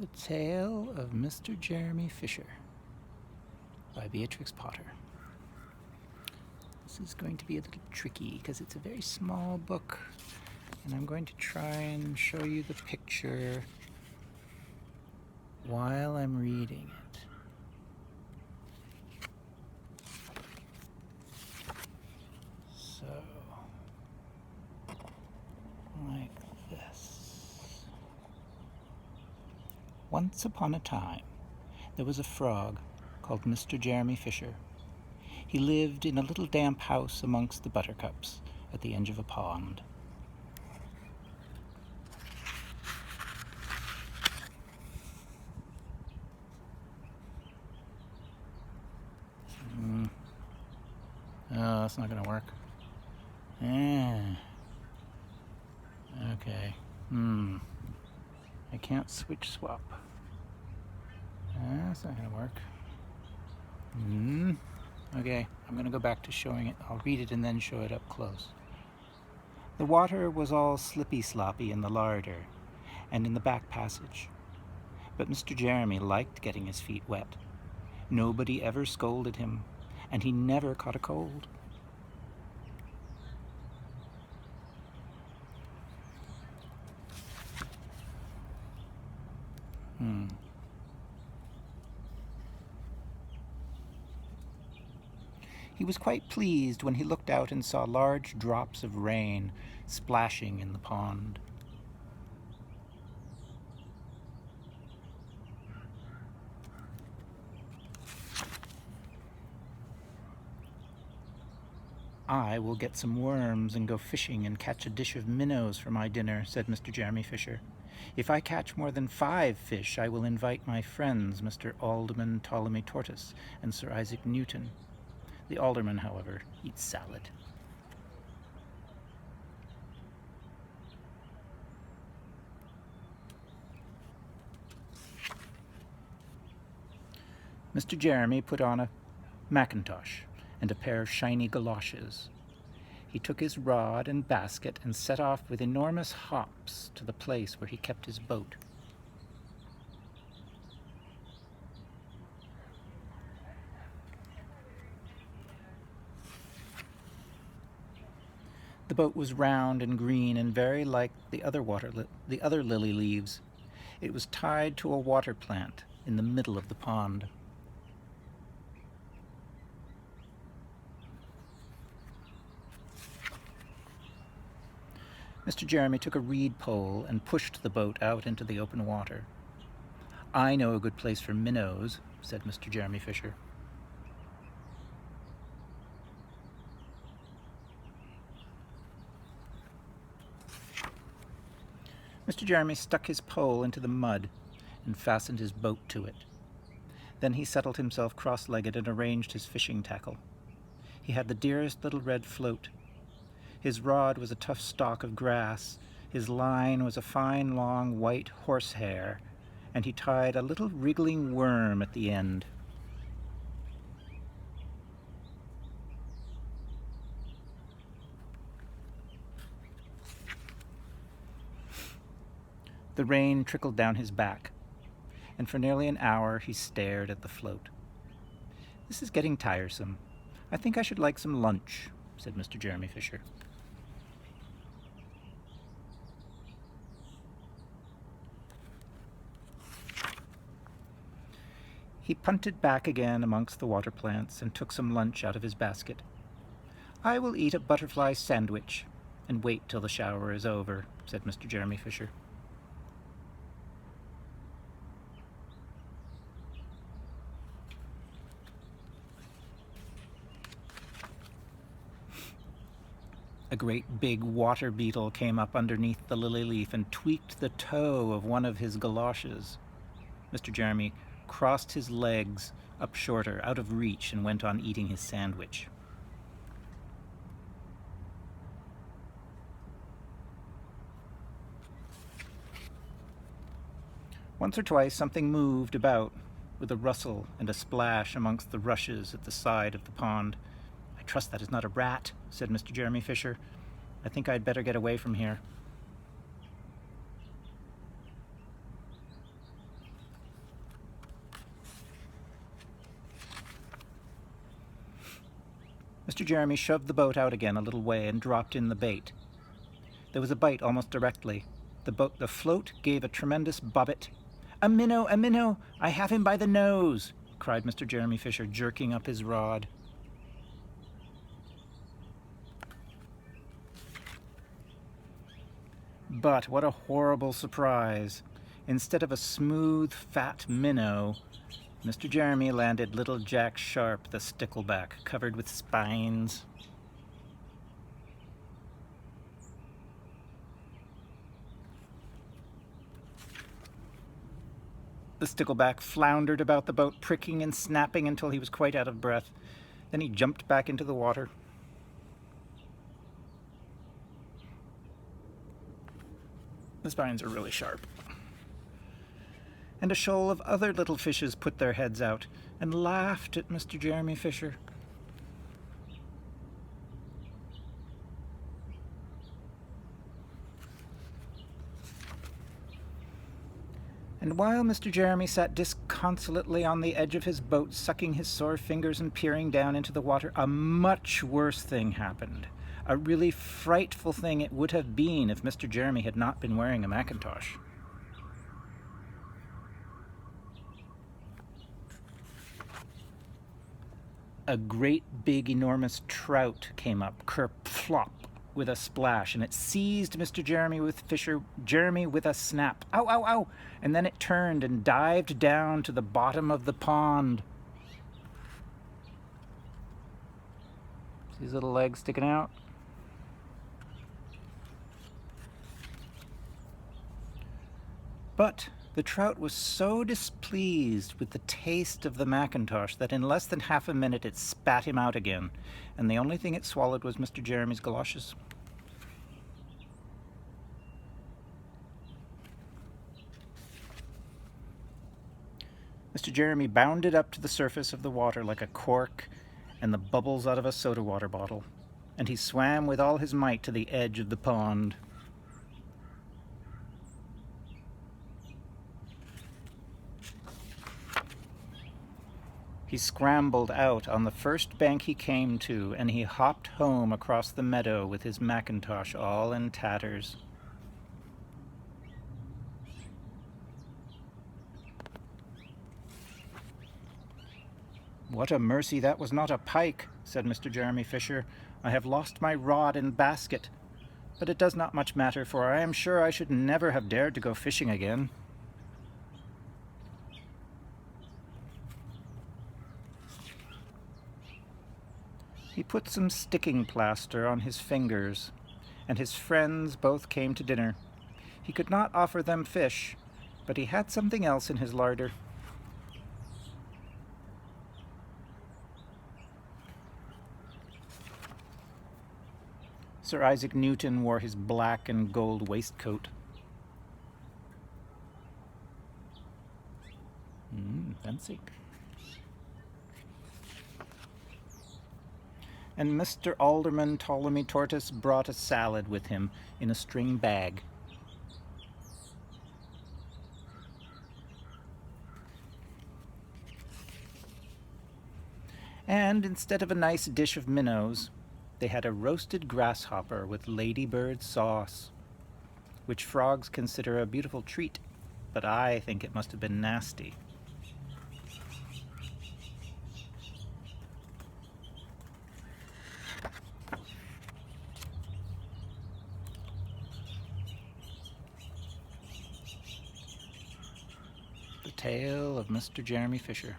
The Tale of Mr. Jeremy Fisher by Beatrix Potter. This is going to be a little tricky because it's a very small book, and I'm going to try and show you the picture while I'm reading it. So, like this. Once upon a time, there was a frog called Mr. Jeremy Fisher. He lived in a little damp house amongst the buttercups at the edge of a pond. Oh, that's not going to work. Okay. I can't switch swap. That's not going to work. Okay, I'm going to go back to showing it. I'll read it and then show it up close. The water was all slippy-sloppy in the larder and in the back passage. But Mr. Jeremy liked getting his feet wet. Nobody ever scolded him, and he never caught a cold. He was quite pleased when he looked out and saw large drops of rain splashing in the pond. "I will get some worms and go fishing and catch a dish of minnows for my dinner," said Mr. Jeremy Fisher. "If I catch more than 5 fish, I will invite my friends, Mr. Alderman Ptolemy Tortoise and Sir Isaac Newton." The alderman, however, eats salad. Mr. Jeremy put on a mackintosh and a pair of shiny galoshes. He took his rod and basket and set off with enormous hops to the place where he kept his boat. The boat was round and green and very like the other lily leaves. It was tied to a water plant in the middle of the pond. Mr. Jeremy took a reed pole and pushed the boat out into the open water. "I know a good place for minnows," said Mr. Jeremy Fisher. Mr. Jeremy stuck his pole into the mud and fastened his boat to it. Then he settled himself cross-legged and arranged his fishing tackle. He had the dearest little red float. His rod was a tough stalk of grass, his line was a fine long white horsehair, and he tied a little wriggling worm at the end. The rain trickled down his back, and for nearly an hour he stared at the float. "This is getting tiresome. I think I should like some lunch," said Mr. Jeremy Fisher. He punted back again amongst the water plants and took some lunch out of his basket. "I will eat a butterfly sandwich and wait till the shower is over," said Mr. Jeremy Fisher. A great big water beetle came up underneath the lily leaf and tweaked the toe of one of his galoshes. Mr. Jeremy crossed his legs up shorter, out of reach, and went on eating his sandwich. Once or twice something moved about with a rustle and a splash amongst the rushes at the side of the pond. "I trust that is not a rat," said Mr. Jeremy Fisher. "I think I'd better get away from here." Mr. Jeremy shoved the boat out again a little way and dropped in the bait. There was a bite almost directly. The float gave a tremendous bobbit. "A minnow! A minnow! I have him by the nose!" cried Mr. Jeremy Fisher, jerking up his rod. But what a horrible surprise. Instead of a smooth, fat minnow, Mr. Jeremy landed little Jack Sharp, the stickleback, covered with spines. The stickleback floundered about the boat, pricking and snapping until he was quite out of breath. Then he jumped back into the water. The spines are really sharp. And a shoal of other little fishes put their heads out and laughed at Mr. Jeremy Fisher. And while Mr. Jeremy sat disconsolately on the edge of his boat, sucking his sore fingers and peering down into the water, a much worse thing happened. A really frightful thing it would have been if Mr. Jeremy had not been wearing a mackintosh. A great big enormous trout came up, kerplop, with a splash, and it seized Mr. Jeremy with a snap. Ow, ow, ow! And then it turned and dived down to the bottom of the pond. See his little legs sticking out? But the trout was so displeased with the taste of the mackintosh that in less than half a minute it spat him out again, and the only thing it swallowed was Mr. Jeremy's galoshes. Mr. Jeremy bounded up to the surface of the water like a cork and the bubbles out of a soda water bottle, and he swam with all his might to the edge of the pond. He scrambled out on the first bank he came to, and he hopped home across the meadow with his mackintosh all in tatters. "What a mercy that was not a pike," said Mr. Jeremy Fisher. "I have lost my rod and basket. But it does not much matter, for I am sure I should never have dared to go fishing again." He put some sticking plaster on his fingers, and his friends both came to dinner. He could not offer them fish, but he had something else in his larder. Sir Isaac Newton wore his black and gold waistcoat. Fancy. And Mr. Alderman Ptolemy Tortoise brought a salad with him in a string bag. And instead of a nice dish of minnows, they had a roasted grasshopper with ladybird sauce, which frogs consider a beautiful treat, but I think it must have been nasty. The tale of Mr. Jeremy Fisher.